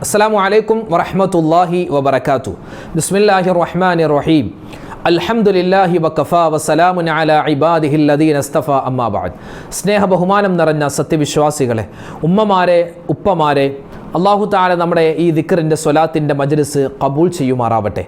അസ്സലാമു അലൈക്കും വറഹ്മത്തുള്ളാഹി വബറകാതുഹു. ബിസ്മില്ലാഹിർ റഹ്മാനിർ റഹീം. അൽഹംദുലില്ലാഹി വകഫാ വസലാമുൻ അലാ ഇബാദിഹിൽ ലദീന ഇസ്തഫാ അമ്മാ ബഅദ്. സ്നേഹ ബഹുമാനം നിറഞ്ഞ സത്യവിശ്വാസികളെ, ഉമ്മമാരെ, ഉപ്പമാരെ, അല്ലാഹു തആല നമ്മുടെ ഈ ദിക്റിൻ്റെ സ്വലാത്തിൻ്റെ മജ്ലിസ് ഖബൂൽ ചെയ്യുമാറാവട്ടെ.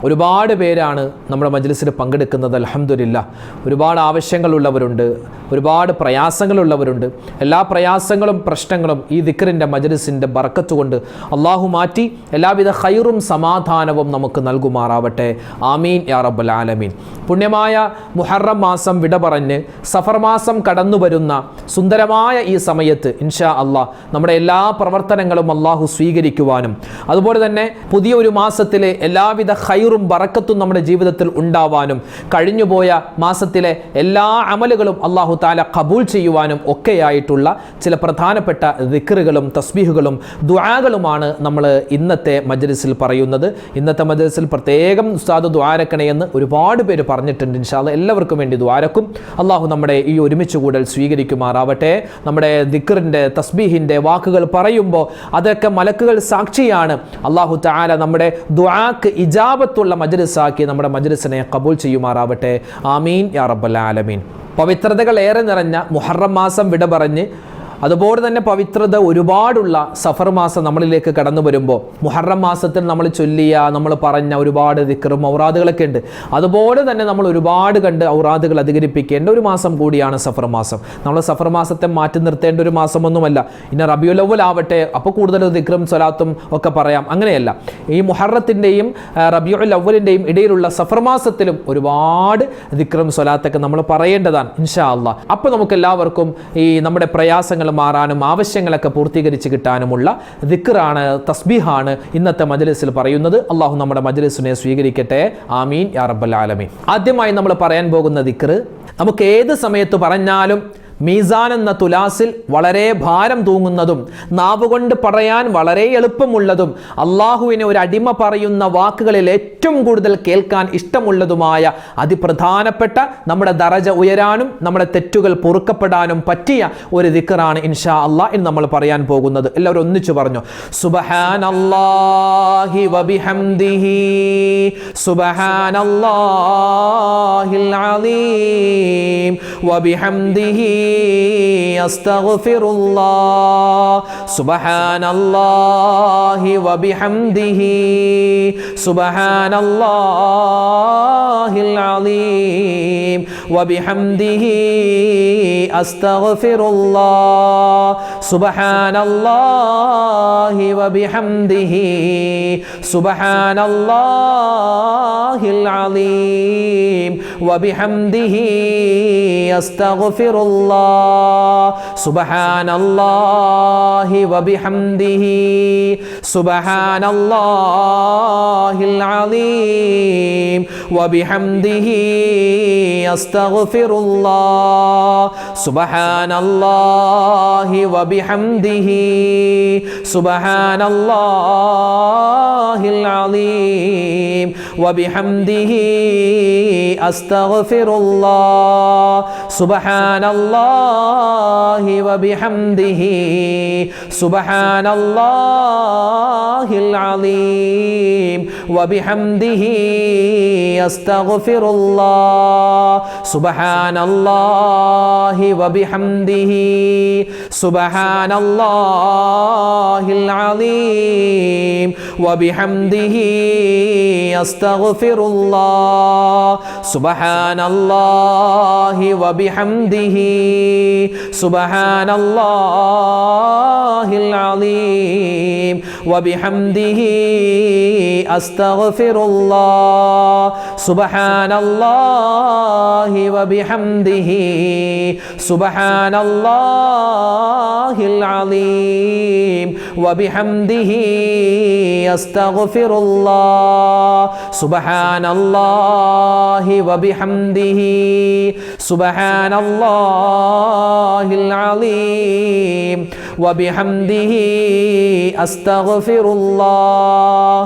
ഒരുപാട് പേരാണ് നമ്മുടെ മജ്ലിസിൽ പങ്കെടുക്കുന്നത്. അൽഹംദുലില്ലാഹ്. ഒരുപാട് ആവശ്യങ്ങളുള്ളവരുണ്ട്, ഒരുപാട് പ്രയാസങ്ങളുള്ളവരുണ്ട്. എല്ലാ പ്രയാസങ്ങളും പ്രശ്നങ്ങളും ഈ ദിക്റിൻ്റെ മജ്ലിസിൻ്റെ ബറക്കത്ത് കൊണ്ട് അള്ളാഹു മാറ്റി എല്ലാവിധ ഖൈറും സമാധാനവും നമുക്ക് നൽകുമാറാവട്ടെ. ആമീൻ യാ റബ്ബൽ ആലമീൻ. പുണ്യമായ മുഹറം മാസം വിട പറഞ്ഞ് സഫർ മാസം കടന്നു വരുന്ന സുന്ദരമായ ഈ സമയത്ത് ഇൻഷാ അള്ളാഹ് നമ്മുടെ എല്ലാ പ്രവർത്തനങ്ങളും അള്ളാഹു സ്വീകരിക്കുവാനും അതുപോലെ തന്നെ പുതിയ ഒരു മാസത്തിലെ എല്ലാവിധ ഖൈറും ബറക്കത്തും നമ്മുടെ ജീവിതത്തിൽ ഉണ്ടാവാനും കഴിഞ്ഞുപോയ മാസത്തിലെ എല്ലാ അമലുകളും അള്ളാഹു തആല ഖബൂൽ ചെയ്യുവാനും ഒക്കെയായിട്ടുള്ള ചില പ്രധാനപ്പെട്ട ദിക്റുകളും തസ്ബീഹുകളും ദുആകളുമാണ് നമ്മൾ ഇന്നത്തെ മജ്ലിസിൽ പറയുന്നത്. ഇന്നത്തെ മജ്ലിസിൽ പ്രത്യേകം ഉസ്താദ് ദുആരക്കണേ എന്ന് ഒരുപാട് പേര് പറഞ്ഞിട്ടുണ്ട്. ഇൻഷാ അല്ലാഹ് എല്ലാവർക്കും വേണ്ടി ദുആരക്കും. അള്ളാഹു നമ്മുടെ ഈ ഒരുമിച്ച് കൂടൽ സ്വീകരിക്കുമാറാവട്ടെ. നമ്മുടെ ദിക്റിൻ്റെ തസ്ബീഹിൻ്റെ വാക്കുകൾ പറയുമ്പോൾ അതൊക്കെ മലക്കുകൾ സാക്ഷിയാണ്. അള്ളാഹു തആല നമ്മുടെ ദുആക്ക് ഇജാബത്തുള്ള മജ്ലിസാക്കി നമ്മുടെ മജ്ലിസിനെ ഖബൂൽ ചെയ്യുമാറാവട്ടെ. ആമീൻ യാ റബ്ബൽ ആലമീൻ. പവിത്രതകൾ ഏറെ നിറഞ്ഞ മുഹറം മാസം വിട പറഞ്ഞ് അതുപോലെ തന്നെ പവിത്രത ഒരുപാടുള്ള സഫർ മാസം നമ്മളിലേക്ക് കടന്നു വരുമ്പോൾ മുഹറം മാസത്തിൽ നമ്മൾ ചൊല്ലിയ നമ്മൾ പറഞ്ഞ ഒരുപാട് ദിക്റും ഔറാദുകളൊക്കെ ഉണ്ട്. അതുപോലെ തന്നെ നമ്മൾ ഒരുപാട് കണ്ട് ഔറാദുകൾ അധികരിപ്പിക്കേണ്ട ഒരു മാസം കൂടിയാണ് സഫർ മാസം. നമ്മൾ സഫർ മാസത്തെ മാറ്റി നിർത്തേണ്ട ഒരു മാസമൊന്നുമല്ല. ഇനി റബിയുൽ അവ്വൽ ആവട്ടെ, അപ്പോൾ കൂടുതൽ ദിക്റും സ്വലാത്തും ഒക്കെ പറയാം, അങ്ങനെയല്ല. ഈ മുഹറത്തിൻ്റെയും റബിയുൽ അവ്വലിൻ്റെയും ഇടയിലുള്ള സഫർ മാസത്തിലും ഒരുപാട് ദിക്റും സ്വലാത്തൊക്കെ നമ്മൾ പറയേണ്ടതാണ് ഇൻഷാ അല്ലാഹ്. അപ്പോൾ നമുക്ക് എല്ലാവർക്കും ഈ നമ്മുടെ പ്രയാസങ്ങൾ മാറാനും ആവശ്യങ്ങളൊക്കെ പൂർത്തീകരിച്ച് കിട്ടാനുമുള്ള ദിക്റാണ്, തസ്ബീഹാണ് ഇന്നത്തെ മജ്ലിസിൽ പറയുന്നത്. അള്ളാഹു നമ്മുടെ മജ്ലിസിനെ സ്വീകരിക്കട്ടെ. ആമീൻ യാ റബ്ബൽ ആലമീൻ. ആദ്യമായി നമ്മൾ പറയാൻ പോകുന്ന ദിക്റ് നമുക്ക് ഏത് സമയത്ത് പറഞ്ഞാലും മീസാൻ എന്ന തുലാസിൽ വളരെ ഭാരം തൂങ്ങുന്നതും നാവുകൊണ്ട് പറയാൻ വളരെ എളുപ്പമുള്ളതും അള്ളാഹുവിനെ ഒരു അടിമ പറയുന്ന വാക്കുകളിൽ ഏറ്റവും കൂടുതൽ കേൾക്കാൻ ഇഷ്ടമുള്ളതുമായ അതിപ്രധാനപ്പെട്ട നമ്മുടെ ദറജ ഉയരാനും നമ്മുടെ തെറ്റുകൾ പൊറുക്കപ്പെടാനും പറ്റിയ ഒരു ദിക്റാണ് ഇൻഷാ അല്ലാഹ് ഇന്ന് നമ്മൾ പറയാൻ പോകുന്നത്. എല്ലാവരും ഒന്നിച്ചു പറഞ്ഞു, സുബ്ഹാനല്ലാഹി വബിഹംദിഹി സുബ്ഹാനല്ലാഹിൽ അലീം വബിഹംദിഹി അസ്തഗ്ഫിറുല്ലാഹ് സുബ്ഹാനല്ലാഹി വബിഹംദിഹി സുബ്ഹാനല്ലാഹിൽ അലീം വബിഹംദിഹി അസ്തഗ്ഫിറുല്ലാഹ് സുബ്ഹാനല്ലാഹി വബിഹംദിഹി സുബ്ഹാനല്ലാഹിൽ അലീം വബിഹംദിഹി അസ്തഗ്ഫിറുല്ലാഹ് സുബ്ഹാനല്ലാഹി വബിഹംദിഹി സുബ്ഹാനല്ലാഹിൽ അലീം വബിഹംദിഹി അസ്തഗ്ഫിറുല്ലാഹ് സുബ്ഹാനല്ലാഹി വബിഹംദിഹി സുബ്ഹാനല്ലാഹിൽ അലീം വബിഹംദിഹി അസ്തഗ്ഫിറുല്ലാഹ് സുബ്ഹാനല്ലാഹി വബിഹംദിഹി സുബ്ഹാനല്ലാഹിൽ അലീം വബിഹംദിഹി അസ്തഗ്ഫിറുല്ലാഹ് സുബ്ഹാനല്ലാഹി വബിഹംദിഹി സുബ്ഹാനല്ലാഹിൽ അലീം വബിഹംദിഹി അസ്തഗ്ഫിറുല്ലാഹ് സുബ്ഹാനല്ലാഹി വബിഹംദിഹി സുബ്ഹാനല്ലാഹിൽ അലീം വബിഹംദിഹി അസ്തഗ്ഫിറുല്ലാഹ് സുബ്ഹാനല്ലാഹി വബിഹംദിഹി സുബ്ഹാനല്ലാഹിൽ അലീം വബിഹംദിഹി അസ്തഗ്ഫിറുല്ലാഹ് സുബ്ഹാനല്ലാഹി വബിഹംദിഹി സുബ്ഹാനല്ലാഹിൽ അലീം വബിഹംദിഹി അസ്തഗ്ഫിറുല്ലാഹ്.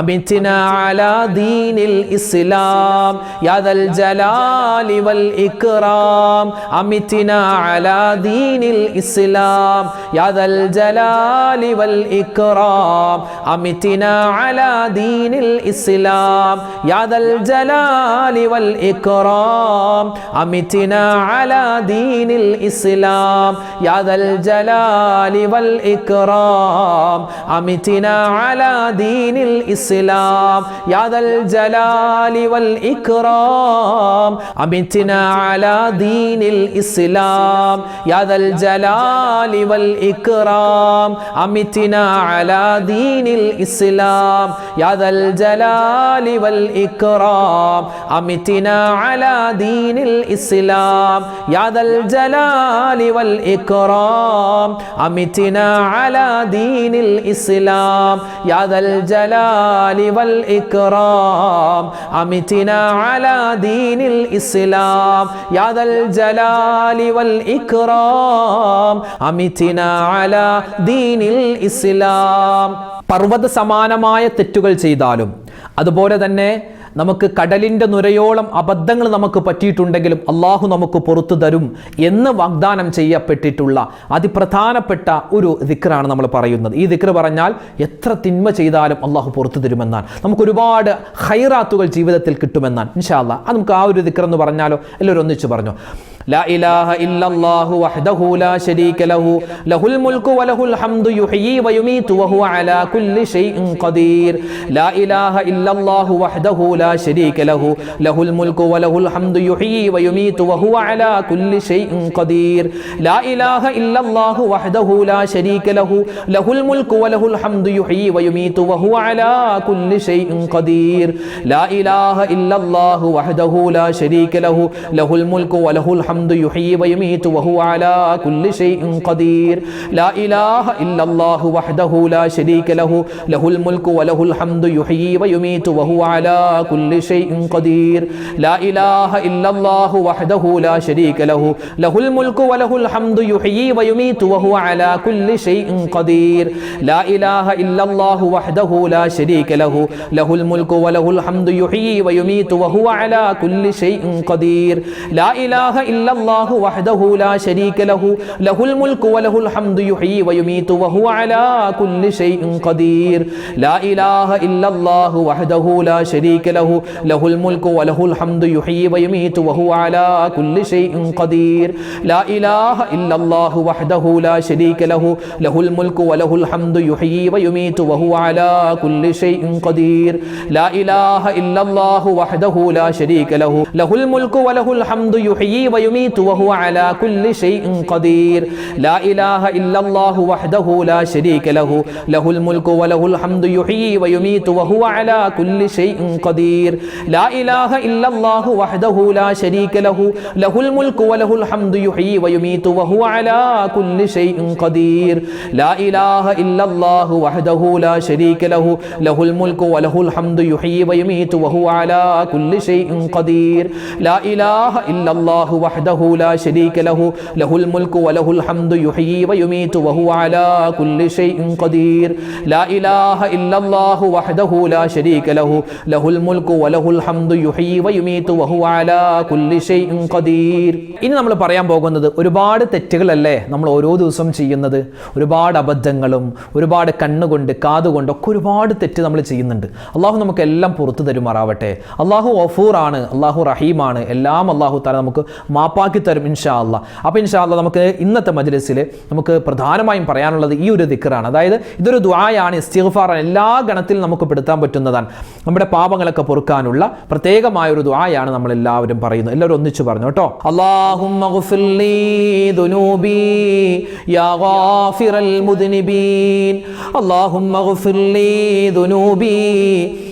അമിത്നാ അലാ ദീനിൽ ഇസ്ലാം യാ ദൽ ജലാലി വൽ ഇക്റാം അമിത്നാ അലാ ദീനിൽ ഇസ്ലാം യാ ദൽ ജലാലി വൽ ഇക്റാം അമിത്നാ അലാ ദീനിൽ ഇസ്ലാം യാ ദൽ ജലാലി വൽ ഇക്റാം അമിത്നാ അലാ ദീനിൽ ഇസ്ലാം യാ ദൽ ജലാലി വൽ ഇക്റാം അമിത്നാ അലാ ദീനിൽ ഇസ്ലാം യാ ദൽ ജലാലി വൽ ഇക്റാം അമിത്നാ അലാ ദീനിൽ ഇസ്ലാം യാ ദൽ ജലാലി വൽ ഇക്റാം അമിത്നാ അലാ ദീനിൽ ഇസ്ലാം യാ ദൽ ജലാലി വൽ ഇക്റാം അമിത്നാ അലാ ദീനിൽ ഇസ്ലാം യാ ദൽ ജലാലി വൽ ഇക്റാം അമിത്നാ അലാ ദീനിൽ ഇസ്ലാം യാ ദൽ ജലാലി വൽ ഇക്റാം അമിത്നാ അലാ ദീനിൽ ഇസ്ലാം യാ ദൽ ജലാലി വൽ ഇക്റാം അമിത്നാ അലാ ദീനിൽ ഇസ്ലാം. പർവ്വത സമാനമായ തെറ്റുകൾ ചെയ്താലും അതുപോലെ തന്നെ നമുക്ക് കടലിൻ്റെ നുരയോളം അബദ്ധങ്ങൾ നമുക്ക് പറ്റിയിട്ടുണ്ടെങ്കിലും അള്ളാഹു നമുക്ക് പുറത്തു തരും എന്ന് വാഗ്ദാനം ചെയ്യപ്പെട്ടിട്ടുള്ള അതിപ്രധാനപ്പെട്ട ഒരു ദിക്റാണ് നമ്മൾ പറയുന്നത്. ഈ ദിക്ർ പറഞ്ഞാൽ എത്ര തിന്മ ചെയ്താലും അള്ളാഹു പുറത്തു തരുമെന്നാണ്, നമുക്ക് ഒരുപാട് ഖൈറാത്തുകൾ ജീവിതത്തിൽ കിട്ടുമെന്നാണ്. ഇൻഷാ അല്ലാഹ് അത് നമുക്ക് ആ ഒരു ദിക്ർ എന്ന് പറഞ്ഞാലോ? എല്ലാവരും ഒന്നിച്ച് പറഞ്ഞു. لا إله إلا الله وحده لا شريك له له الملك وله الحمد يحيي ويميت وهو على كل شيء قدير. لا إله إلا الله وحده لا شريك له له الملك وله الحمد يحيي ويميت وهو على كل شيء قدير. لا إله إلا الله وحده لا شريك له له الملك وله الحمد يحيي ويميت وهو على كل شيء قدير. لا إله إلا الله وحده لا شريك له له الملك وله الحمد يحيي ويميت وهو على كل شيء قدير. لا إله إلا الله وحده لا شريك له له الملك وله الحمد يحيي ويميت وهو على كل شيء قدير. لا إله إلا الله وحده لا شريك له له الملك وله الحمد يحيي ويميت وهو على كل شيء قدير. لا إله إلا الله وحده لا شريك له له الملك وله الحمد يحيي ويميت وهو على كل شيء قدير. لا إله إلا الله وحده لا شريك له له الملك وله الحمد يحيي ويميت وهو على كل شيء قدير. لا إله إلا الله وحده لا شريك له له الملك وله الحمد يحيي ويميت وهو على كل شيء قدير. لا إله إلا الله وحده لا شريك له له الملك وله الحمد يحيي ويميت وهو على كل شيء قدير. لا إله إلا الله وحده لا شريك له له الملك وله الحمد يحيي ويميت وهو على كل شيء قدير. لا إله إلا الله وحده لا شريك له له الملك وله الحمد يحيي ويميت وهو على كل شيء قدير. لا إله إلا الله وحده لا شريك له له الملك وله الحمد يحيي ويميت وهو على كل شيء قدير. لا إله إلا الله وحده لا شريك له له الملك وله الحمد يحيي ويميت وهو على كل شيء قدير. لا إله إلا الله وحده لا شريك له له الملك وله الحمد يحيي ويميت وهو على كل شيء قدير. لا إله إلا الله وحده لا شريك له له الملك وله الحمد يحيي ويميت وهو على كل شيء قدير. ഇനി നമ്മൾ പറയാൻ പോകുന്നത് ഒരുപാട് തെറ്റുകളല്ലേ നമ്മൾ ഓരോ ദിവസവും ചെയ്യുന്നത്. ഒരുപാട് അബദ്ധങ്ങളും ഒരുപാട് കണ്ണുകൊണ്ട് കാതുകൊണ്ട് ഒക്കെ ഒരുപാട് തെറ്റ് നമ്മൾ ചെയ്യുന്നുണ്ട്. അള്ളാഹു നമുക്ക് എല്ലാം പുറത്തു തരുമാറാവട്ടെ. അള്ളാഹു ഗഫൂറാണ്, അള്ളാഹു റഹീമാണ്, എല്ലാം അള്ളാഹു തആല നമുക്ക് മാപ്പാക്കി തരും ഇൻഷാ അല്ലാഹ്. അപ്പോൾ ഇൻഷാ അല്ലാഹ് നമുക്ക് ഇന്നത്തെ മജ്ലിസിൽ നമുക്ക് പ്രധാനമായും പറയാനുള്ളത് ഈ ഒരു ദിക്റാണ്. അതായത് ഇതൊരു ദുആയാണ്, ഇസ്തിഗ്ഫാറാണ്, എല്ലാ ഗണത്തിലും നമുക്ക് പെടുത്താൻ പറ്റുന്നതാണ്. നമ്മുടെ പാപങ്ങളൊക്കെ പൊറുക്കാനുള്ള പ്രത്യേകമായ ഒരു ദുആയാണ് നമ്മൾ എല്ലാവരും പറയുന്നത്. എല്ലാവരും ഒന്നിച്ചു പറഞ്ഞു കേട്ടോ. അല്ലാഹുമ്മ ഗഫിർലി ദുനൂബി യാ ഗാഫിറൽ മുദ്നിബീൻ. അല്ലാഹുമ്മ ഗഫിർലി ദുനൂബി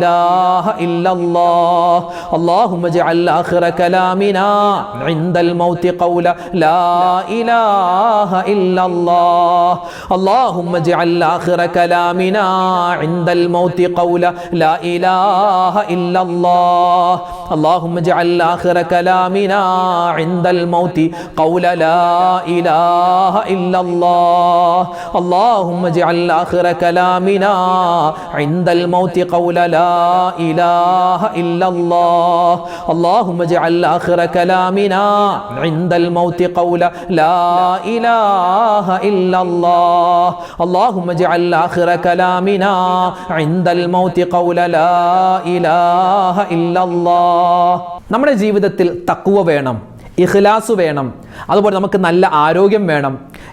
إله إلا الله اللهم اجعل آخر كلامنا عند الموت قول لا إله إلا الله اللهم اجعل آخر كلامنا عند الموت قول لا إله إلا الله اللهم اجعل آخر كلامنا عند الموت قول لا إله إلا الله اللهم اجعل آخر كلامنا عند الموت قول لا إله إلا الله اللهم اجعل آخر كلامنا عند الموت قول لا إله إلا الله اللهم اجعل آخر كلامنا عند الموت قول لا إله إلا الله നമ്മുടെ ജീവിതത്തിൽ തഖ്വ വേണം, ഇഖ്ലാസ് വേണം, അതുപോലെ നമുക്ക് നല്ല ആരോഗ്യം വേണം,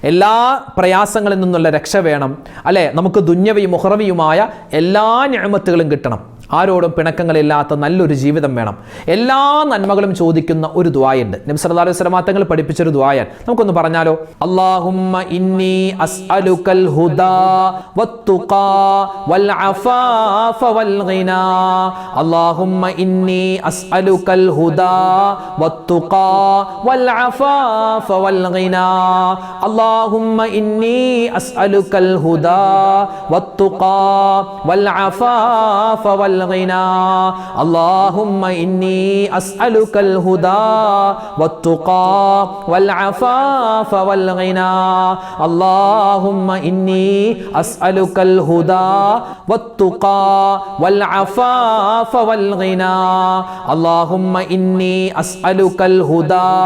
എല്ലാ പ്രയാസങ്ങളിൽ നിന്നുള്ള രക്ഷ വേണം, അല്ലേ? നമുക്ക് ദുന്യവിയും മുഹറവിയുമായ എല്ലാ നിഅമത്തുകളും കിട്ടണം, ആരോടും പിണക്കങ്ങളില്ലാത്ത നല്ലൊരു ജീവിതം വേണം, എല്ലാ നന്മകളും ചോദിക്കുന്ന ഒരു ദുആയുണ്ട്. നബി സല്ലല്ലാഹു അലൈഹി വസല്ലം തങ്ങൾ പഠിപ്പിച്ചൊരു ദുആയാണ്. നമുക്കൊന്ന് പറഞ്ഞാലോ? അല്ലാഹുമ്മ ഇന്നി അസ്അലുക്കൽ ഹുദാ വത്തുഖാ വൽ അഫാഫ വൽ ഗിനാ അല്ലാഹുമ്മ ഇന്നി അസ്അലുക്കൽ ഹുദാ വത്തുഖാ വൽ അഫാഫ വൽ ഗിനാ അല്ലാഹുമ്മ ഇന്നി അസ്അലുക്കൽ ഹുദാ വത്തുഖാ വൽ അഫാഫ വൽ اللهم إني أسألك الهدى والتقى والعفاف والغنى اللهم إني أسألك الهدى والتقى والعفاف والغنى اللهم إني أسألك الهدى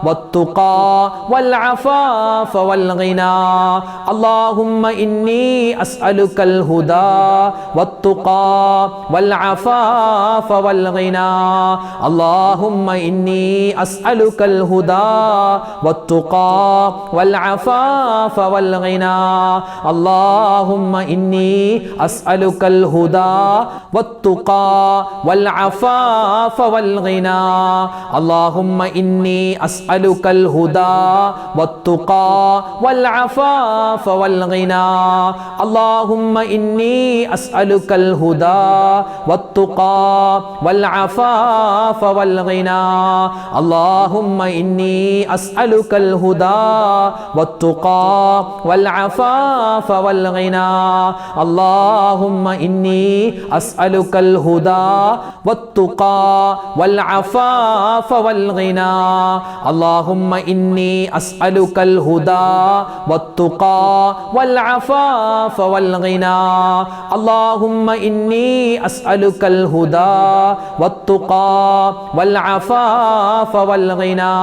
والتقى والعفاف والغنى اللهم إني أسألك الهدى والتقى والعفاف والغنى اللهم إني أسألك الهدى والتقى والعفاف والغنى اللهم إني أسألك الهدى والتقى والعفاف والغنى اللهم إني أسألك الهدى والتقى والعفاف والغنى اللهم إني أسألك الهدى والتقى والعفاف والغنى اللهم إني أسألك الهدى والتقى والعفاف والغنى اللهم إني أسألك الهدى والتقى والعفاف والغنى اللهم إني أسألك الهدى والتقى والعفاف والغنى اللهم إني أسألك الهدى والتقى والعفاف والغنى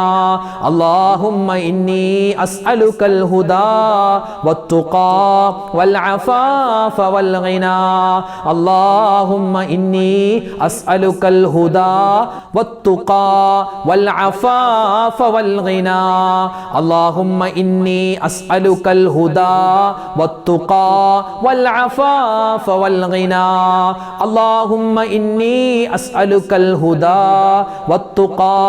اللهم إني أسألك الهدى والتقى والعفاف والغنى اللهم إني أسألك الهدى والتقى والعفاف والغنى اللهم إني أسألك الهدى والتقى والعفاف والغنى اللهم إني أسألك الهدى والتقى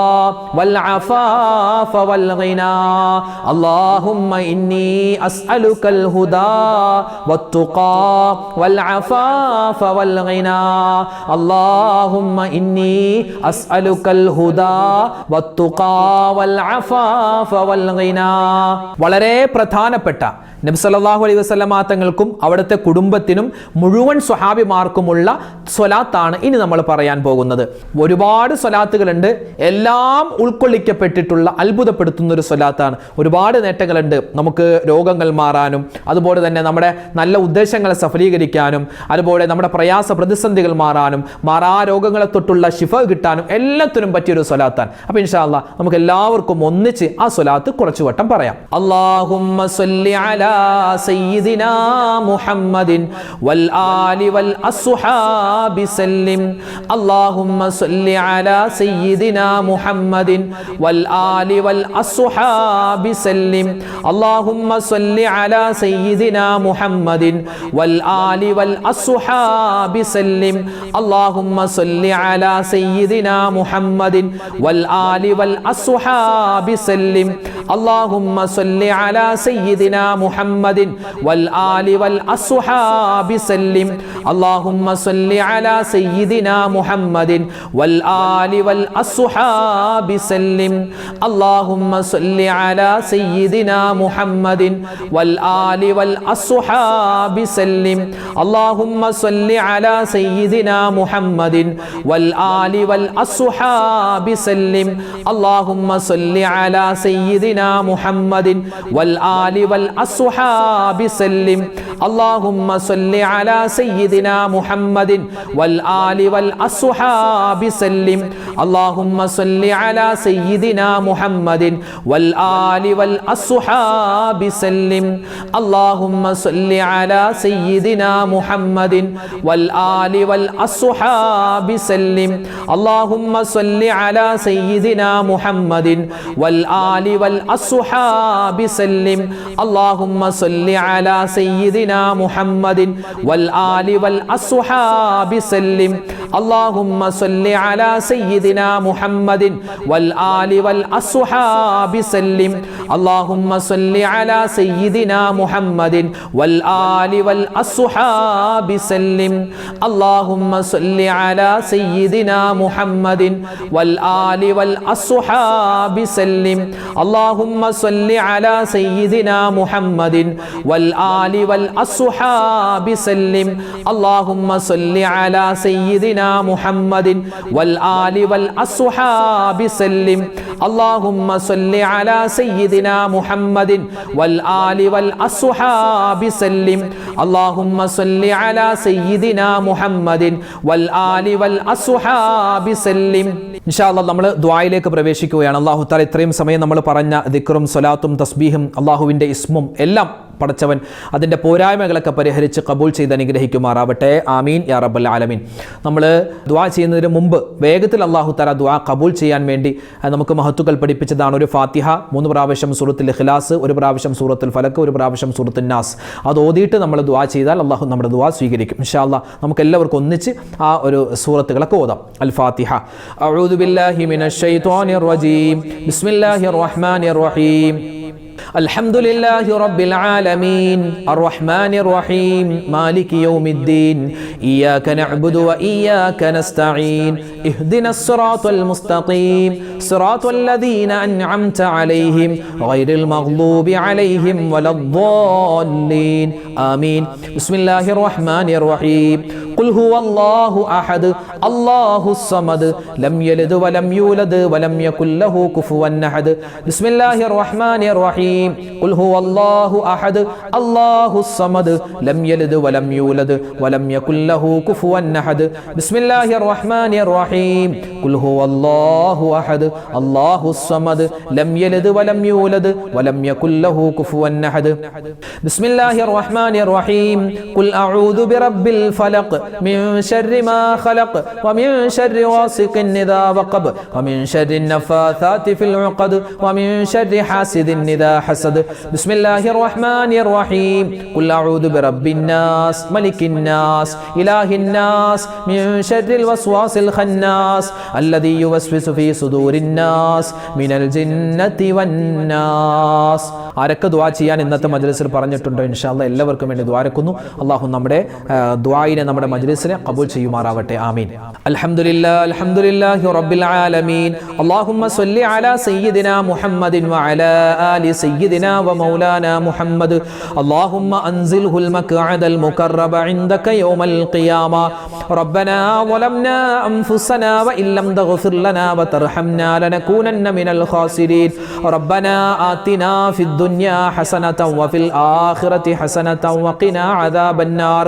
والعفاف والغنى اللهم إني أسألك الهدى والتقى والعفاف والغنى اللهم إني أسألك الهدى والتقى والعفاف والغنى വളരെ പ്രധാനപ്പെട്ട നബി സല്ലല്ലാഹു അലൈഹി വസല്ലമ തങ്ങൾക്കും അവിടുത്തെ കുടുംബത്തിനും മുഴുവൻ സ്വഹാബിമാർക്കുമുള്ള സ്വലാത്താണ് ഇനി നമ്മൾ പറയാൻ പോകുന്നത്. ഒരുപാട് സ്വലാത്തുകളുണ്ട്, എല്ലാം ഉൾക്കൊള്ളിക്കപ്പെട്ടിട്ടുള്ള അത്ഭുതപ്പെടുത്തുന്ന ഒരു സ്വലാത്താണ്. ഒരുപാട് നേട്ടങ്ങളുണ്ട്. നമുക്ക് രോഗങ്ങൾ മാറാനും അതുപോലെ തന്നെ നമ്മുടെ നല്ല ഉദ്ദേശങ്ങളെ സഫലീകരിക്കാനും അതുപോലെ നമ്മുടെ പ്രയാസ പ്രതിസന്ധികൾ മാറാനും മാറാ രോഗങ്ങളെ തൊട്ടുള്ള ശിഫ കിട്ടാനും എല്ലാത്തിനും പറ്റിയൊരു സ്വലാത്താണ്. അപ്പോൾ ഇൻഷാ അല്ലാഹ് നമുക്ക് എല്ലാവർക്കും ഒന്നിച്ച് ആ സ്വലാത്ത് കുറച്ചു വട്ടം പറയാം. അല്ലാഹുമ്മ സ്വല്ലി അലാ സയ്യിദിനാ മുഹമ്മദിൻ വൽ ആലി വൽ അസ്ഹാബി സല്ലിം അല്ലാഹുമ്മ സ്വല്ലി അലാ സയ്യിദിനാ മുഹമ്മദിൻ വൽ ആലി വൽ അസ്ഹാബി സല്ലിം അല്ലാഹുമ്മ സ്വല്ലി അലാ സയ്യിദിനാ മുഹമ്മദിൻ വൽ ആലി വൽ അസ്ഹാബി സല്ലിം അല്ലാഹുമ്മ സ്വല്ലി അലാ സയ്യിദിനാ മുഹമ്മദിൻ വൽ ആലി വൽ അസ്ഹാബി സല്ലിം اللهم صل على سيدنا محمد والآل والأصحاب سلم اللهم صل على سيدنا محمد والآل والأصحاب سلم اللهم صل على سيدنا محمد والآل والأصحاب سلم اللهم صل على سيدنا محمد والآل والأصحاب سلم اللهم صل على سيدنا محمد والآل والأصحاب سلم اللهم صل على سيدنا محمد والآل والأصحاب سلم اللهم صل على سيدنا محمد والآل والأصحاب سلم اللهم صل على سيدنا محمد والآل والأصحاب سلم اللهم صل على سيدنا محمد والآل والأصحاب سلم اللهم صل على سيدنا محمد والآل والأصحاب سلم اللهم صل على سيدنا محمد والآل والأصحاب سلم اللهم صل على سيدنا محمد والآل والأصحاب سلم اللهم صل على سيدنا محمد والآل والأصحاب سلم اللهم صل على سيدنا محمد والآل والأصحاب سلم اللهم صل على سيدنا محمد والآل والأصحاب سلم اللهم صل على سيدنا محمد والآل والأصحاب سلم اللهم صل على سيدنا محمد والآل والأصحاب سلم ഇൻഷാ അല്ലാഹ് നമ്മൾ ദുആയിലേക്ക് പ്രവേശിക്കുകയാണ്. അല്ലാഹു തആല ഇത്രയും സമയം നമ്മൾ പറഞ്ഞ ദിക്റും സ്വലാത്തും തസ്ബീഹും അല്ലാഹുവിൻ്റെ ഇസ്മും എല്ലാം പടച്ചവൻ അതിൻ്റെ പോരായ്മകളൊക്കെ പരിഹരിച്ച് കബൂൽ ചെയ്ത് അനുഗ്രഹിക്കുമാറാവട്ടെ. ആമീൻ യാ റബ്ബൽ ആലമീൻ. നമ്മൾ ദുആ ചെയ്യുന്നതിന് മുമ്പ് വേഗത്തിൽ അല്ലാഹു തആല ദുആ കബൂൽ ചെയ്യാൻ വേണ്ടി നമുക്ക് മഹത്തുക്കൾ പഠിപ്പിച്ചതാണ് ഒരു ഫാത്തിഹ, 3 പ്രാവശ്യം സൂറത്തുൽ ഇഖ്ലാസ്, 1 പ്രാവശ്യം സൂറത്തുൽ ഫലക്ക്, 1 പ്രാവശ്യം സൂറത്തുൻ നാസ്. അത് ഓതിയിട്ട് നമ്മൾ ദുആ ചെയ്താൽ അല്ലാഹു നമ്മുടെ ദുആ സ്വീകരിക്കും ഇൻഷാ അല്ലാഹ്. നമുക്ക് എല്ലാവർക്കും ഒന്നിച്ച് ആ ഒരു സൂറത്തുകളൊക്കെ ഓതാം. അൽ ഫാത്തിഹ. അഊദു ബില്ലാഹി മിനശ് ശൈത്വാനിർ റജീം. ബിസ്മില്ലാഹിർ റഹ്മാനിർ റഹീം. الحمد لله رب العالمين الرحمن الرحيم مالك يوم الدين إياك نعبد وإياك نستعين اهدنا الصراط المستقيم صراط الذين أنعمت عليهم غير المغضوب عليهم ولا الضالين آمين. بسم الله الرحمن الرحيم. قل هو الله أحد الله الصمد لم يلد ولم يولد ولم يكن له كفوا أحد. بسم الله الرحمن الرحيم. قل هو الله أحد الله الصمد لم يلد ولم يولد ولم يكن له كفوا أحد. بسم الله الرحمن الرحيم. قل هو الله أحد الله الصمد لم يلد ولم يولد ولم يكن له كفوا أحد. بسم الله الرحمن الرحيم. قل أعوذ برب الفلق من شر ما خلق ومن شر غاسق إذا وقب ومن شر النفاثات في العقد ومن شر حاسد إذا حسد. بسم الله الرحمن الرحيم. قل أعوذ برب الناس ملك الناس إله الناس من شر الوسواس الخناس الذي يوسوس في صدور الناس من الجنة والناس. ആരൊക്കെ ദുആ ചെയ്യാൻ ഇന്നത്തെ മജ്ലിസിൽ പറഞ്ഞിട്ടുണ്ടോ ഇൻഷാ അല്ലാഹ് എല്ലാവർക്കും വേണ്ടി ദുആരക്കുന്നു. അല്ലാഹു നമ്മുടെ ദുആയിനെ നമ്മുടെ മജ്ലിസിനെ ഖബൂൽ ചെയ്യുമാറാവട്ടെ. ആമീൻ. അൽഹംദുലില്ലാഹി റബ്ബിൽ ആലമീൻ. അല്ലാഹുമ്മ സ്വല്ലി അലാ സയ്യിദിനാ മുഹമ്മദിൻ വഅലാ ആലി സയ്യിദിനാ വമൗലാനാ മുഹമ്മദ്. അല്ലാഹുമ്മ അൻസിൽഹുൽ മഖ്അദൽ മുഖറബ ഇൻദക യൗമൽ ഖിയാമ. റബ്ബനാ വലംനാ അൻഫുസനാ വഇൻ ലം തഗ്ഫിർ ലനാ വതർഹംനാ ലനകൂനന്ന മിനൽ ഖാസിരീൻ. റബ്ബനാ ആതിനാ ഫിദ് ദുനിയാ ഹസനതൻ വഫിൽ ആഖിറതി ഹസനതൻ വഖിനാ അദാബന്നാർ.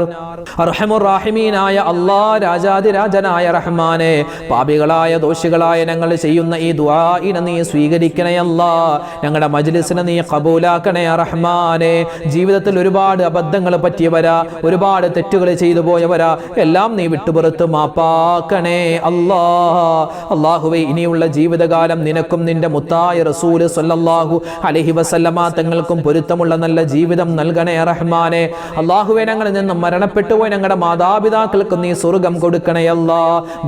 അർഹമുർ റഹീമീനായ അല്ലാഹ്, രാജാതിരാജനായ റഹ്മാനെ, പാപികളായ ദോഷികളായ ഞങ്ങൾ ചെയ്യുന്ന ഈ ദുആഇനെ നീ സ്വീകരിക്കണേ അല്ലാഹ്. ഞങ്ങളുടെ മജ്ലിസിനെ നീ ഖബൂലാക്കണേ റഹ്മാനെ. ജീവിതത്തിൽ ഒരുപാട് അബദ്ധങ്ങൾ പറ്റിയവരാ, ഒരുപാട് തെറ്റുകൾ ചെയ്തു പോയവരാ, എല്ലാം നീ വിട്ടുപുറത്ത് മാപ്പാക്കണേ അല്ലാഹ്. അല്ലാഹുവേ, ഇനിയുള്ള ജീവിതകാലം നിനക്കും നിന്റെ മുത്തായ റസൂൽ സല്ലല്ലാഹു അലൈഹി വസല്ലമ തങ്ങൾക്കും പൊരുത്തമുള്ള നല്ല ജീവിതം നൽകണേ റഹ്മാനെ. അല്ലാഹുവേ, ഞങ്ങളിൽ നിന്നും മരണപ്പെട്ടു പോയി ഞങ്ങളുടെ മാതാപിതാ മാതാപിതാക്കൾക്കും നീ സ്വർഗം കൊടുക്കണയല്ല.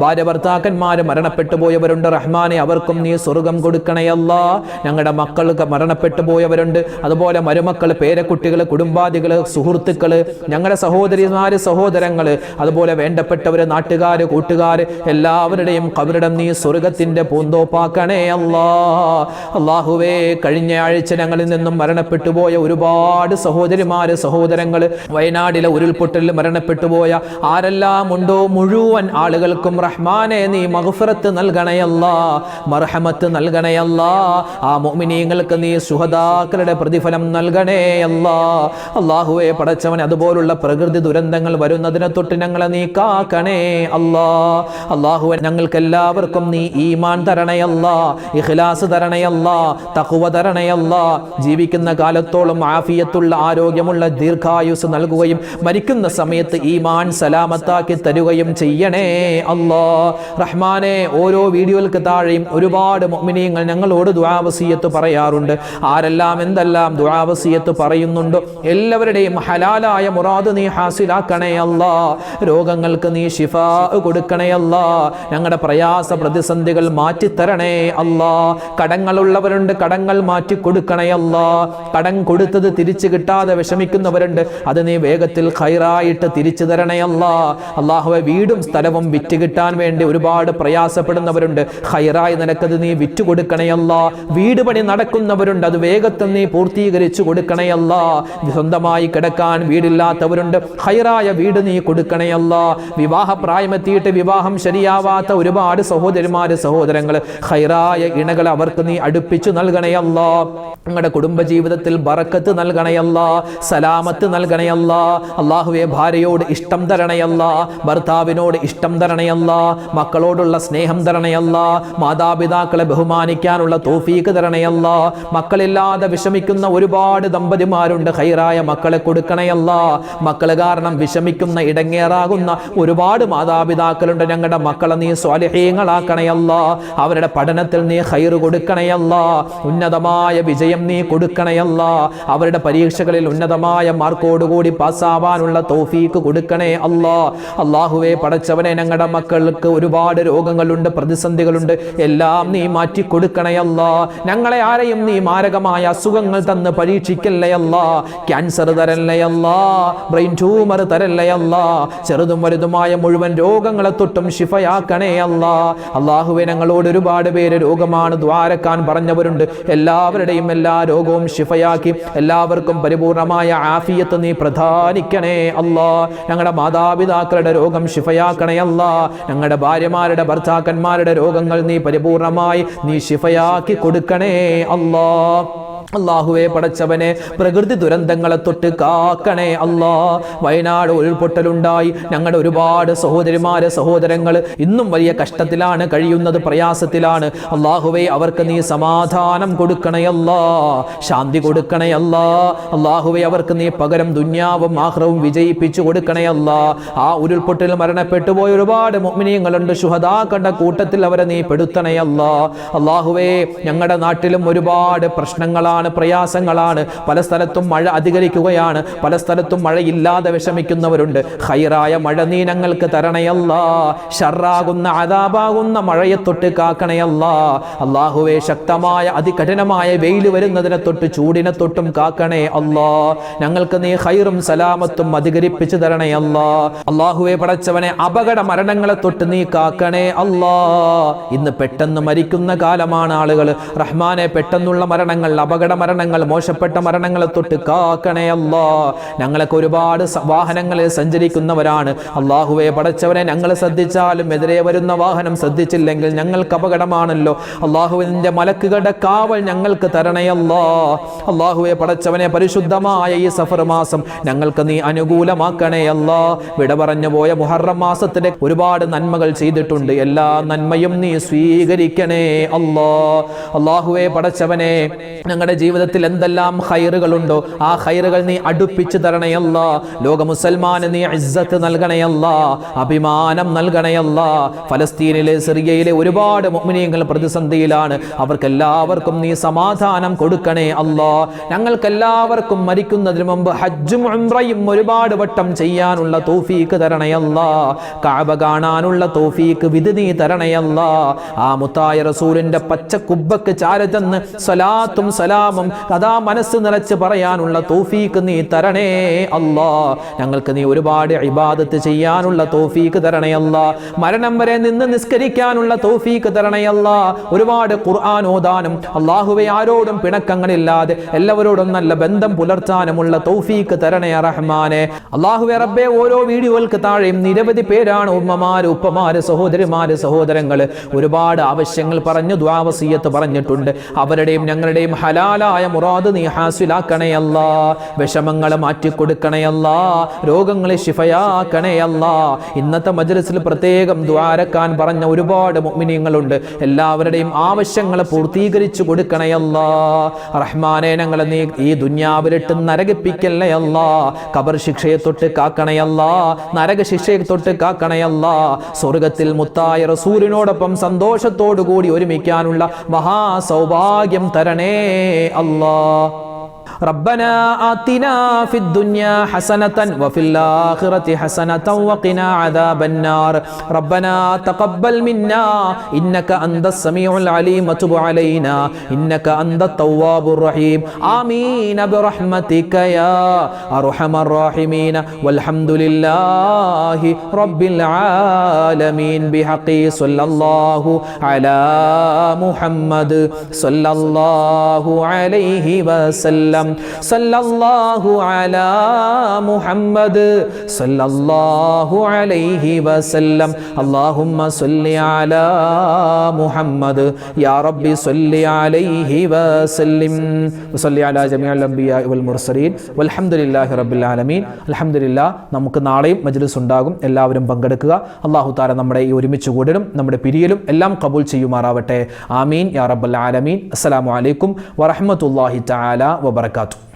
ഭാര്യ ഭർത്താക്കന്മാര് മരണപ്പെട്ടു പോയവരുണ്ട്, റഹ്മാനെ അവർക്കും നീ സ്വർഗം കൊടുക്കണയല്ല. ഞങ്ങളുടെ മക്കൾക്ക് മരണപ്പെട്ടു പോയവരുണ്ട്, അതുപോലെ മരുമക്കൾ, പേരക്കുട്ടികൾ, കുടുംബാദികൾ, സുഹൃത്തുക്കള്, ഞങ്ങളുടെ സഹോദരിമാര്, സഹോദരങ്ങള്, അതുപോലെ വേണ്ടപ്പെട്ടവര്, നാട്ടുകാര്, കൂട്ടുകാര്, എല്ലാവരുടെയും ഖബറിടം നീ സ്വർഗത്തിന്റെ പൂന്തോപ്പാക്കണേ അല്ലാ. അല്ലാഹുവേ, കഴിഞ്ഞ ആഴ്ച ഞങ്ങളിൽ നിന്നും മരണപ്പെട്ടു പോയ ഒരുപാട് സഹോദരിമാര്, സഹോദരങ്ങള്, വയനാടിലെ ഉരുൾപൊട്ടലിൽ മരണപ്പെട്ടു പോയ ആരെല്ലാം ഉണ്ടോ മുഴുവൻ ആളുകൾക്കും റഹ്മാനെ നീ മഗ്ഫിറത്ത് നൽകണയല്ലാ, മർഹമത്ത് നൽകണയല്ലാ. ആ മുഅ്മിനീങ്ങൾക്ക് നീ ശുഹദാക്കളുടെ പ്രതിഫലം നൽകണേയല്ലാ. അല്ലാഹുവേ പടച്ചവൻ, അതുപോലുള്ള പ്രകൃതി ദുരന്തങ്ങൾ വരുന്നതിനെ തൊട്ട് ഞങ്ങളെ നീ കാക്കണേ അല്ലാ. അല്ലാഹുവേ, ഞങ്ങൾക്ക് എല്ലാവർക്കും നീ ഈമാൻ തരണയല്ലാ, ഇഖ്ലാസ് തരണയല്ലാ, തഖ്വ തരണയല്ലാ. ജീവിക്കുന്ന കാലത്തോളം ആഫിയത്തുള്ള, ആരോഗ്യമുള്ള ദീർഘായുസ് നൽകുകയും മരിക്കുന്ന സമയത്ത് ഈമാൻ സലാമത്താക്കി തരുകയും ചെയ്യണേ അല്ലാ. റഹ്മാനെ, ഓരോ വീഡിയോകൾക്ക് താഴെയും ഒരുപാട് മുഅ്മിനീങ്ങൾ ഞങ്ങളോട് ദുആ വസിയത്ത് പറയാറുണ്ട്. ആരെല്ലാം എന്തെല്ലാം ദുആ വസിയത്ത് പറയുന്നുണ്ടോ എല്ലാവരുടെയും ഹലാലായ മുറാദ് നീ ഹാസിലാക്കണേ അല്ലാ. രോഗങ്ങൾക്ക് നീ ശിഫാ കൊടുക്കണേ അല്ലാ. ഞങ്ങളുടെ പ്രയാസ പ്രതിസന്ധികൾ മാറ്റിത്തരണേ അല്ലാ. കടങ്ങളുള്ളവരുണ്ട്, കടങ്ങൾ മാറ്റി കൊടുക്കണേ അല്ലാ. കടം കൊടുത്തത് തിരിച്ചു കിട്ടാതെ വിഷമിക്കുന്നവരുണ്ട്, അത് നീ വേഗത്തിൽ ഖൈറായിട്ട് തിരിച്ചു തരണേ അല്ലാ. അല്ലാഹുവേ, വീടും സ്ഥലവും വിറ്റ് കിട്ടാൻ വേണ്ടി ഒരുപാട് പ്രയാസപ്പെടുന്നവരുണ്ട്, ഖൈറായി നിനക്കത് നീ വിറ്റു കൊടുക്കണേ അല്ലാ. വീട് പണി നടക്കുന്നവരുണ്ട്, അത് വേഗത്തിൽ നീ പൂർത്തീകരിച്ചു കൊടുക്കണേ അല്ലാ. സ്വന്തമായി കിടക്കാൻ വീടില്ലാത്തവരുണ്ട്, ഖൈറായ വീട് നീ കൊടുക്കണേ അല്ലാ. വിവാഹ പ്രായമെത്തിയിട്ട് വിവാഹം ശരിയാവാത്ത ഒരുപാട് സഹോദരിമാര്, സഹോദരങ്ങൾ, ഖൈറായ ഇണകൾ അവർക്ക് നീ അടുപ്പിച്ചു നൽകണേ അല്ലാ. ഞങ്ങളുടെ കുടുംബജീവിതത്തിൽ ബറക്കത്ത് നൽകണേ അല്ലാ, സലാമത്ത് നൽകണേ അല്ലാ. അല്ലാഹുവേ, ഭാര്യയോട് ഇഷ്ടം തരണേ അല്ലാ, ഭർത്താവിനോട് ഇഷ്ടം തരണേ അല്ലാ, മക്കളോടുള്ള സ്നേഹം തരണേ അല്ലാ, മാതാപിതാക്കളെ ബഹുമാനിക്കാനുള്ള തൗഫീഖ് തരണേ അല്ലാ. മക്കളില്ലാതെ വിഷമിക്കുന്ന ഒരുപാട് ദമ്പതിമാരുണ്ട്, ഖൈറായ മക്കളെ കൊടുക്കണേ അല്ലാ. മക്കള് കാരണം വിഷമിക്കുന്ന, ഇടങ്ങേറാകുന്ന ഒരുപാട് മാതാപിതാക്കളുണ്ട്. ഞങ്ങളുടെ മക്കളെ നീ സ്വാലിഹീങ്ങളാക്കണേ അല്ലാ. അവരുടെ പഠനത്തിൽ നീ ഖൈർ കൊടുക്കണേ അല്ലാ. ഉന്നതമായ വിജയം നീ കൊടുക്കണേ അല്ലാ. അവരുടെ പരീക്ഷകളിൽ ഉന്നതമായ മാർക്കോടുകൂടി പാസ്സാവാനുള്ള തൗഫീഖ് കൊടുക്കണേ അല്ലാ. അല്ലാഹുവേ പടച്ചവനെ, ഞങ്ങളുടെ മക്കൾക്ക് ഒരുപാട് രോഗങ്ങളുണ്ട്, പ്രതിസന്ധികളുണ്ട്, എല്ലാം നീ മാറ്റി കൊടുക്കണേ അല്ലാ. ഞങ്ങളെ ആരെയും നീ മാരകമായ അസുഖങ്ങൾ തന്ന് പരീക്ഷിക്കല്ലേ അല്ലാ. ക്യാൻസർ തരല്ലേ അല്ലാ, ബ്രെയിൻ ട്യൂമർ തരല്ലേ അല്ലാ. ചെറുതും വലുതുമായ മുഴുവൻ രോഗങ്ങളെ തൊട്ടും ശിഫയാക്കണേ അല്ലാ. അല്ലാഹുവേ, ഞങ്ങളോട് ഒരുപാട് പേര് രോഗമാണ് ദ്വാരക്കാൻ പറഞ്ഞവരുണ്ട്. എല്ലാവരുടെയും എല്ലാ രോഗവും ശിഫയാക്കി എല്ലാവർക്കും പരിപൂർണമായ ആഫിയത്ത് നീ പ്രധാനിക്കണേ അല്ലാ. ഞങ്ങളുടെ മാതാപിതാക്കളുടെ രോഗം ശിഫയാക്കണേ അല്ലാ. ഞങ്ങളുടെ ഭാര്യമാരുടെ, ഭർത്താക്കന്മാരുടെ രോഗങ്ങൾ നീ പരിപൂർണമായി നീ ശിഫയാക്കി കൊടുക്കണേ അല്ലാ. അല്ലാഹുവേ പടച്ചവനെ, പ്രകൃതി ദുരന്തങ്ങളെ തൊട്ട് കാക്കണേ അല്ലാ. വയനാട് ഉരുൾപൊട്ടലുണ്ടായി, ഞങ്ങളുടെ ഒരുപാട് സഹോദരിമാര്, സഹോദരങ്ങൾ ഇന്നും വലിയ കഷ്ടത്തിലാണ് കഴിയുന്നത്, പ്രയാസത്തിലാണ്. അല്ലാഹുവേ, അവർക്ക് നീ സമാധാനം കൊടുക്കണേ അല്ലാ, ശാന്തി കൊടുക്കണേ അല്ലാ. അല്ലാഹുവേ, അവർക്ക് നീ പകരം ദുനിയാവും ആഖിറവും വിജയിപ്പിച്ചു കൊടുക്കണേ അല്ലാ. ആ ഉരുൾപൊട്ടലിൽ മരണപ്പെട്ടു പോയ ഒരുപാട് മുഅ്മിനീങ്ങളുണ്ട്, ശുഹദാക്കളുടെ കൂട്ടത്തിൽ അവരെ നീ പെടുത്തണേ അല്ലാ. അല്ലാഹുവേ, ഞങ്ങളുടെ നാട്ടിലും ഒരുപാട് പ്രശ്നങ്ങളാണ്, പ്രയാസങ്ങളാണ്. പല സ്ഥലത്തും മഴ അധികരിക്കുകയാണ്, പല സ്ഥലത്തും മഴയില്ലാതെ വിഷമിക്കുന്നവരുണ്ട്. ഖൈറായ മഴ നീ ഞങ്ങൾക്ക് തരണയല്ലാ. ഷർറാകുന്ന, അദാബാകുന്ന മഴയെ തൊട്ട് കാക്കണയല്ലാ. അല്ലാഹുവേ, ശക്തമായ അതികഠിനമായ വെയിൽ വരുന്നതിനെ തൊട്ട്, ചൂടിനെ തൊട്ടും കാക്കണേ അല്ലാ. ഞങ്ങൾക്ക് നീ ഖൈറും സലാമത്തും അധികരിപ്പിച്ചു തരണയല്ലാ. അല്ലാഹുവേ പടച്ചവനെ, അപകട മരണങ്ങളെ തൊട്ട് നീ കാക്കണേ അല്ലാ. ഇന്ന് പെട്ടെന്ന് മരിക്കുന്ന കാലമാണ് ആളുകൾ. റഹ്മാനെ, പെട്ടെന്നുള്ള മരണങ്ങൾ, അപകട മരണങ്ങൾ, മോശപ്പെട്ട മരണങ്ങളെ തൊട്ട് കാക്കണേ അല്ലാ. ഞങ്ങളൊക്കെ ഒരുപാട് വാഹനങ്ങളിൽ സഞ്ചരിക്കുന്നവരാണ്. അല്ലാഹുവേ പടച്ചവനെ, ഞങ്ങൾ ശ്രദ്ധിച്ചാലും എതിരെ വരുന്ന വാഹനം ശ്രദ്ധിച്ചില്ലെങ്കിൽ ഞങ്ങൾക്ക് അപകടമാണല്ലോ. അല്ലാഹുവിന്റെ മലക്കുകളുടെ കാവൽ ഞങ്ങൾക്ക് തരണേ അല്ലാ. അല്ലാഹുവേ പടച്ചവനെ, പരിശുദ്ധമായ ഈ സഫർ മാസം ഞങ്ങൾക്ക് നീ അനുകൂലമാക്കണേ അല്ലാ. വിട പറഞ്ഞു പോയ മുഹറം മാസത്തിന്റെ ഒരുപാട് നന്മകൾ ചെയ്തിട്ടുണ്ട്, എല്ലാ നന്മയും നീ സ്വീകരിക്കണേ അല്ലാ. അല്ലാഹുവേ പടച്ചവനെ, ഞങ്ങളുടെ ഞങ്ങളുടെ ജീവിതത്തിൽ എന്തെല്ലാം ഖൈറുകളുണ്ടോ ആ ഖൈറുകൾ നീ അടുപ്പിച്ചു തരണേ അല്ലാ. ലോക മുസൽമാന് നീ ഇസ്സത്ത് നൽകണേ അല്ലാ, അഭിമാനം നൽകണേ അല്ലാ. ഫലസ്തീനിലെ സിറിയയിലെ ഒരുപാട് മുഅ്മിനീങ്ങൾ പ്രതിസന്ധിയിലാണ്. അവർക്കെല്ലാവർക്കും നീ സമാധാനം കൊടുക്കണേ അല്ലാ. ഞങ്ങൾക്കെല്ലാവർക്കും മരിക്കുന്നതിന് മുമ്പ് ഹജ്ജും ഉംറയും ഒരുപാട് വട്ടം ചെയ്യാനുള്ള തൗഫീക്ക് തരണേ അല്ലാ. കഅബ കാണാനുള്ള തൗഫീക്ക് വിധി നീ തരണേ അല്ലാ. ആ മുത്തായ റസൂലിന്റെ പച്ച കുബ്ബക്ക് ചാരചെന്ന് സ്വലാത്തും സലാമും അതാ മനസ്സ് നിറച്ച് പറയാനുള്ള തൗഫീക്ക് നീ തരണേ അല്ലാ. ഞങ്ങൾക്ക് നീ ഒരുപാട് ഇബാദത്ത് ചെയ്യാനുള്ള തൗഫീക്ക് തരണേ അല്ലാ. മരണം വരെ നിന്ന് നിസ്കരിക്കാനുള്ള തൗഫീക്ക് തരണേ അല്ലാ. ഒരുപാട് ഖുർആൻ ഓതാനും അല്ലാഹുവേ ആരോടും പിണക്കങ്ങളില്ലാതെ എല്ലാവരോടും നല്ല ബന്ധം പുലർത്താനുമുള്ള തൗഫീക്ക് തരണേ റഹ്മാനെ. അല്ലാഹുവേ റബ്ബേ, ഓരോ വീഡിയോകൾക്ക് താഴെയും നിരവധി പേരാണ് ഉമ്മമാര്, ഉപ്പമാര്, സഹോദരിമാര്, സഹോദരങ്ങള് ഒരുപാട് ആവശ്യങ്ങൾ പറഞ്ഞു ദുആ വസിയത്ത് പറഞ്ഞിട്ടുണ്ട്. അവരുടെയും ഞങ്ങളുടെയും ഹലാലായ മുറാദ് നീ ഹാസിലാക്കണേ അല്ലാ. വിഷമങ്ങളെ മാറ്റിക്കൊടുക്കണേ അല്ലാ. രോഗങ്ങളെ ശിഫയാക്കണേ അല്ലാ. ഇന്നത്തെ മജ്ലിസിൽ പ്രത്യേകം ദുആരക്കാൻ പറഞ്ഞ ഒരുപാട് മുഅ്മിനീങ്ങളുണ്ട്. എല്ലാവരുടെയും ആവശ്യങ്ങളെ പൂർത്തീകരിച്ചു കൊടുക്കണേ അല്ലാ. റഹ്മാനെ, ഞങ്ങളെ നീ ഈ ദുനിയാവിലിട്ട് നരകിപ്പിക്കല്ലേ അല്ലാ. ഖബർ ശിക്ഷയെ തൊട്ട് കാക്കണേ അല്ലാ. നരക ശിക്ഷയെ തൊട്ട് കാക്കണേ അല്ലാ. സ്വർഗത്തിൽ മുത്തായ റസൂലിനോടൊപ്പം സന്തോഷത്തോടു കൂടി ഒരുമിക്കാനുള്ള മഹാസൗഭാഗ്യം തരണേ അല്ലാ. ربنا آتنا في الدنيا حسنة وفي الآخرة حسنة وقنا عذاب النار ربنا تقبل منا إنك أنت السميع العليم وتب علينا إنك أنت التواب الرحيم آمين برحمتك يا أرحم الراحمين والحمد لله رب العالمين بحق صلى الله على محمد صلى الله عليه وسلم സല്ലല്ലാഹു അലാ മുഹമ്മദ് സല്ലല്ലാഹു അലൈഹി വസല്ലം. അല്ലാഹുമ്മ സ്വല്ലി അലാ മുഹമ്മദ് യാ റബ്ബി സ്വല്ലി അലൈഹി വസല്ലിം വസല്ലി അലാ ജമീഅൽ അംബിയാഇ വൽ മുർസലീൻ വൽഹംദുലില്ലാഹി റബ്ബിൽ ആലമീൻ. അൽഹംദുലില്ലാഹ്. നമുക്ക് നാളെയും മജ്ലിസ് ഉണ്ടാകും. എല്ലാവരും പങ്കെടുക്കുക. അല്ലാഹു തആല നമ്മുടെ ഈ ഒരുമിച്ച് കൂടലും നമ്മുടെ പിരിയലും എല്ലാം ഖബൂൽ ചെയ്യുമാറാവട്ടെ. ആമീൻ യാ റബ്ബൽ ആലമീൻ. അസ്സലാമു അലൈക്കും വറഹ്മത്തുള്ളാഹി തആല വബറകാതുഹു.